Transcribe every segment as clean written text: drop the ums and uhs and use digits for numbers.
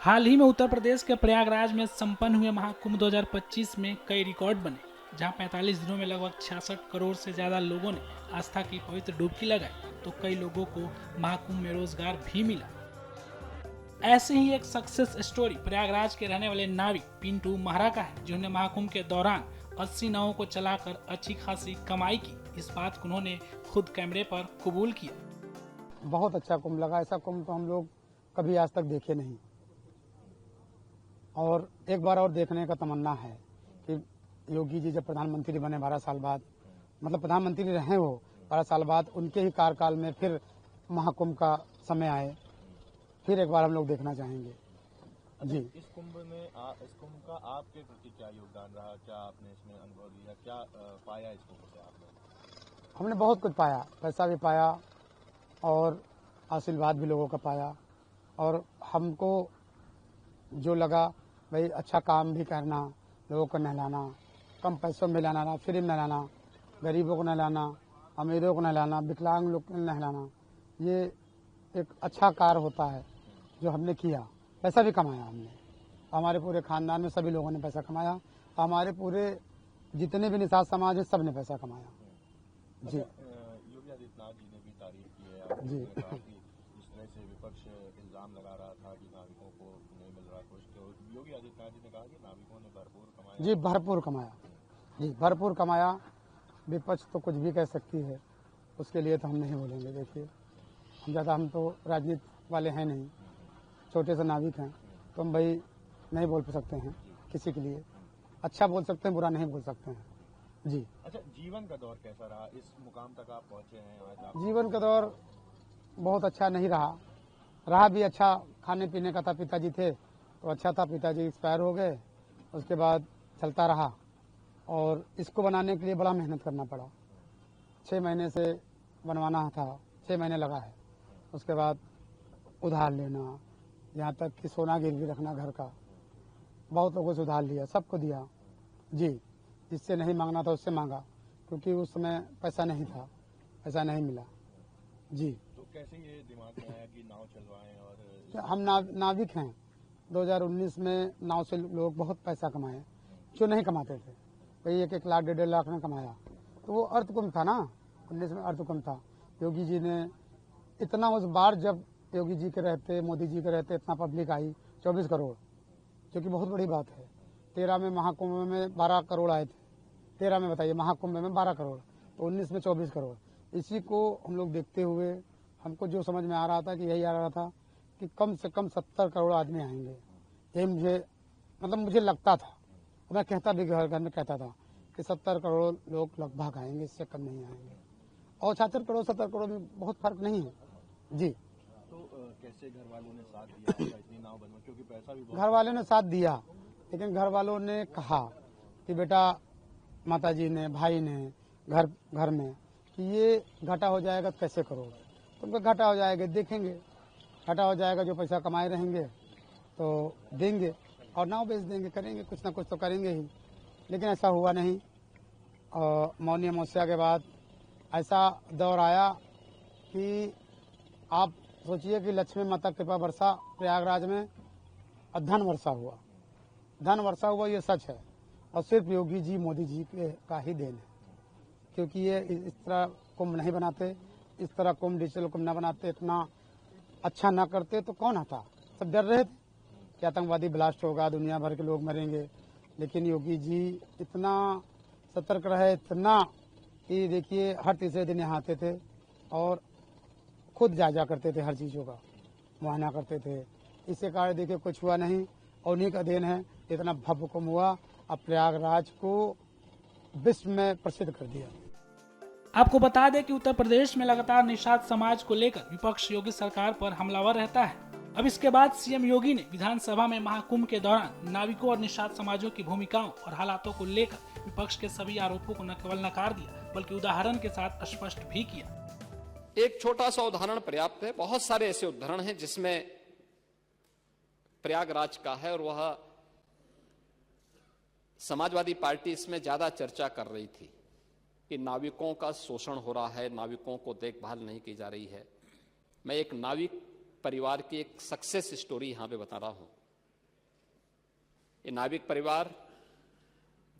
हाल ही में उत्तर प्रदेश के प्रयागराज में संपन्न हुए महाकुंभ 2025 में कई रिकॉर्ड बने, जहां 45 दिनों में लगभग 66 करोड़ से ज्यादा लोगों ने आस्था की पवित्र डुबकी लगाई, तो कई लोगों को महाकुंभ में रोजगार भी मिला। ऐसे ही एक सक्सेस स्टोरी प्रयागराज के रहने वाले नाविक पिंटू महरा का है, जिन्होंने महाकुंभ के दौरान 80 नावों को चलाकर अच्छी खासी कमाई की। इस बात को उन्होंने खुद कैमरे पर कबूल किया। बहुत अच्छा कुंभ लगा। ऐसा कुंभ तो हम लोग कभी आज तक देखे नहीं, और एक बार और देखने का तमन्ना है कि योगी जी जब प्रधानमंत्री बने 12 साल बाद, मतलब प्रधानमंत्री रहे वो 12 साल बाद, उनके ही कार्यकाल में फिर महाकुंभ का समय आए, फिर एक बार हम लोग देखना चाहेंगे। जी, इस कुंभ का आपके प्रति क्या योगदान रहा, क्या आपने इसमें अनुभव लिया, क्या पाया इस कुंभ से आपने? हमने बहुत कुछ पाया, पैसा भी पाया और आशीर्वाद भी लोगों का पाया, और हमको जो लगा भाई अच्छा काम भी करना, लोगों को नहलाना, कम पैसों में नहलाना, फ्री में नहलाना, गरीबों को नहलाना, अमीरों को नहलाना, विकलांग लोग को नहलाना, ये एक अच्छा कार्य होता है जो हमने किया। पैसा भी कमाया हमने, हमारे पूरे खानदान में सभी लोगों ने पैसा कमाया, हमारे पूरे जितने भी निषाद समाज है सब ने पैसा कमाया। जी, योगी आदित्यनाथ जी ने भी तारीफ की है, आपने कहा कि जिस तरह से विपक्ष इल्जाम लगा रहा था कि नाविकों को नहीं मिल रहा कुछ, तो योगी आदित्यनाथ जी ने कहा कि नाविकों ने भरपूर कमाया। जी, भरपूर कमाया, जी भरपूर कमाया। विपक्ष तो कुछ भी कह सकती है, उसके लिए तो हम नहीं बोलेंगे। देखिए, हम तो राजनीति वाले हैं नहीं, छोटे से नाविक हैं, तो हम भाई नहीं बोल सकते हैं किसी के लिए। अच्छा बोल सकते हैं, बुरा नहीं बोल सकते हैं। जी, अच्छा, जीवन का दौर कैसा रहा? इस मुकाम तक आप पहुंचे हैं आज आप? जीवन का दौर बहुत अच्छा नहीं रहा भी अच्छा। खाने पीने का था, पिताजी थे तो अच्छा था, पिताजी एक्सपायर हो गए, उसके बाद चलता रहा, और इसको बनाने के लिए बड़ा मेहनत करना पड़ा। 6 महीने से बनवाना था, 6 महीने लगा है। उसके बाद उधार लेना, यहाँ तक कि सोना गिरवी रखना घर का, बहुत लोगों से उधार लिया, सबको दिया। जी, जिससे नहीं मांगना था उससे मांगा, क्योंकि उस समय पैसा नहीं था, पैसा नहीं मिला। जी, तो कैसे ये दिमाग में आया कि नाव चलवाएं? और हम नाविक हैं। 2019 में नाव से लोग बहुत पैसा कमाए जो नहीं कमाते थे, वही 1-1 लाख 1.5 लाख में कमाया। तो वो अर्थ था ना, 19 में अर्थ था। योगी जी ने इतना, उस बार जब योगी जी के रहते, मोदी जी के रहते, इतना पब्लिक आई 24 करोड़, जो कि बहुत बड़ी बात है। 13 में महाकुंभ में 12 करोड़ आए थे, 13 में बताइए, महाकुंभ में 12 करोड़, तो 19 में 24 करोड़। इसी को हम लोग देखते हुए हमको जो समझ में आ रहा था कि यही आ रहा था कि कम से कम 70 करोड़ आदमी आएंगे। यही मुझे लगता था, मैं कहता भी घर में कहता था कि 70 करोड़ लोग लगभग आएंगे, इससे कम नहीं आएंगे। और 76 करोड़ 70 करोड़ में बहुत फर्क नहीं है। जी, तो कैसे घर वालों ने साथ दिया इतनी नाव बनवा, क्योंकि पैसा भी बहुत? घर वालों ने साथ दिया, लेकिन घर वालों ने कहा कि बेटा, माताजी ने, भाई ने, घर में कि ये घाटा हो जाएगा तो कैसे करोगे? तुमको घाटा हो जाएगा, देखेंगे, घाटा हो जाएगा, जो पैसा कमाए रहेंगे तो देंगे और नाव बेच देंगे, करेंगे कुछ ना कुछ तो करेंगे ही। लेकिन ऐसा हुआ नहीं, और मौनी अमावस्या के बाद ऐसा दौर आया कि आप सोचिए कि लक्ष्मी माता कृपा वर्षा प्रयागराज में, और धन वर्षा हुआ, ये सच है, और सिर्फ योगी जी, मोदी जी का ही देन है। क्योंकि ये इस तरह कुंभ नहीं बनाते, इस तरह कुंभ, डिजिटल कुंभ न बनाते, इतना अच्छा ना करते तो कौन आता? सब डर रहे थे कि आतंकवादी ब्लास्ट होगा, दुनिया भर के लोग मरेंगे। लेकिन योगी जी इतना सतर्क रहे, इतना कि देखिए हर तीसरे दिन यहाँ आते थे और खुद जायजा करते थे, हर चीज़ों का मुआयना करते थे। इसके कारण देखिए कुछ हुआ नहीं, और उन्हीं का देन है इतना भव्य कुंभ हुआ, अब प्रयागराज को विश्व में प्रसिद्ध कर दिया। आपको बता दें कि उत्तर प्रदेश में लगातार निषाद समाज को लेकर विपक्ष योगी सरकार पर हमलावर रहता है। अब इसके बाद सीएम योगी ने विधानसभा में महाकुंभ के दौरान नाविकों और निषाद समाजों की भूमिकाओं और हालातों को लेकर विपक्ष के सभी आरोपों को न केवल नकार दिया, बल्कि उदाहरण के साथ स्पष्ट भी किया। एक छोटा सा उदाहरण पर्याप्त है, बहुत सारे ऐसे उदाहरण हैं जिसमें प्रयागराज का है, और वह समाजवादी पार्टी इसमें ज्यादा चर्चा कर रही थी कि नाविकों का शोषण हो रहा है, नाविकों को देखभाल नहीं की जा रही है। मैं एक नाविक परिवार की एक सक्सेस स्टोरी यहां पे बता रहा हूं। ये नाविक परिवार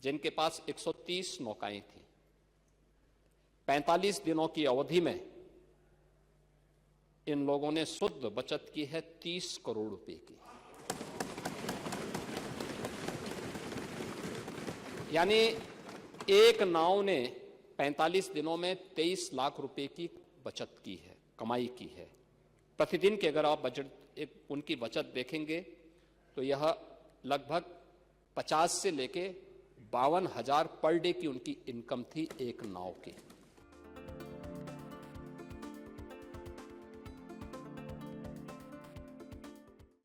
जिनके पास 130 नौकाएं थी, 45 दिनों की अवधि में इन लोगों ने शुद्ध बचत की है 30 करोड़ रुपए की। यानी एक नाव ने 45 दिनों में 23 लाख रुपए की बचत की है, कमाई की है। प्रतिदिन की अगर आप उनकी बचत देखेंगे तो यह लगभग 50 से लेके 52,000 पर डे की उनकी इनकम थी एक नाव की।